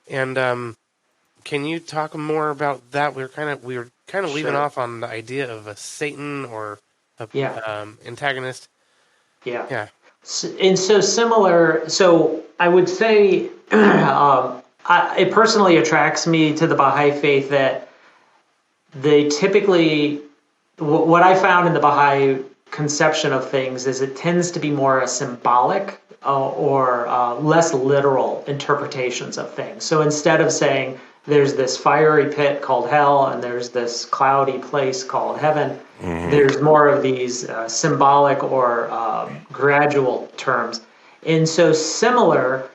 And can you talk more about that? We were kind of leaving Sure. off on the idea of a Satan or a Yeah. antagonist. Yeah. Yeah. And so similar. So I would say it personally attracts me to the Baha'i faith that they typically, what I found in the Baha'i conception of things is it tends to be more a symbolic or less literal interpretations of things. So instead of saying there's this fiery pit called hell and there's this cloudy place called heaven, Hmm. there's more of these symbolic or gradual terms. And so similar,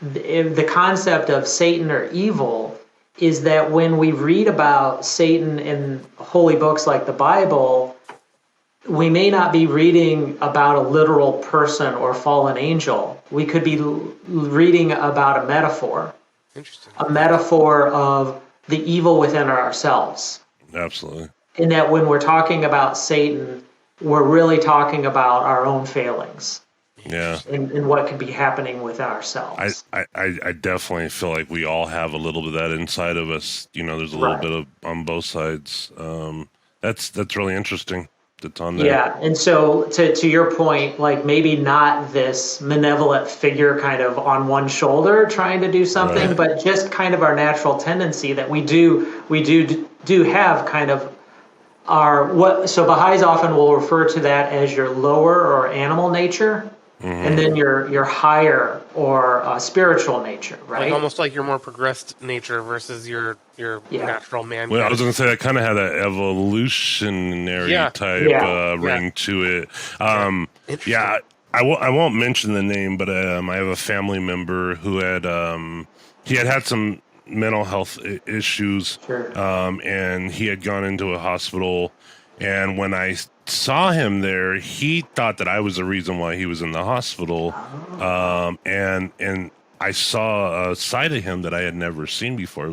the concept of Satan or evil is that when we read about Satan in holy books like the Bible, we may not be reading about a literal person or fallen angel. We could be reading about Interesting. a metaphor of the evil within ourselves. Absolutely. In that when we're talking about Satan, we're really talking about our own failings Yeah. and what could be happening within I, ourselves. I, I definitely feel like we all have a little bit of that inside of us. There's a little Right. bit of on both sides. That's really interesting. That's on there. Yeah, and so to your point, like maybe not this malevolent figure kind of on one shoulder trying to do something, Right. but just kind of our natural tendency that we do have kind of our what. So Baha'is often will refer to that as your lower or animal nature, and Hmm. then your higher or spiritual nature, Like right? almost like your more progressed nature versus your Yeah, natural man Well, I kind was of. going to say that kind of had an evolutionary Yeah. type yeah, Yeah. ring to it. Yeah. Um, Interesting. yeah, I won't mention the name, but I have a family member who he had some mental health issues, sure. and he had gone into a hospital. And when I saw him there, he thought that I was the reason why he was in the hospital. Oh, And I saw a side of him that I had never seen before.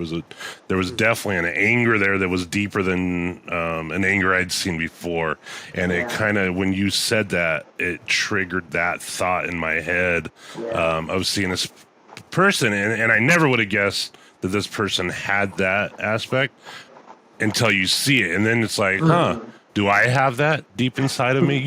There was definitely an anger there that was deeper than an anger I'd seen before. And it yeah, kind of, when you said that, it triggered that thought in my head yeah. of seeing this person. And I never would have guessed that this person had that aspect until you see it. And then it's like, huh, Mhm. do I have that deep inside of me?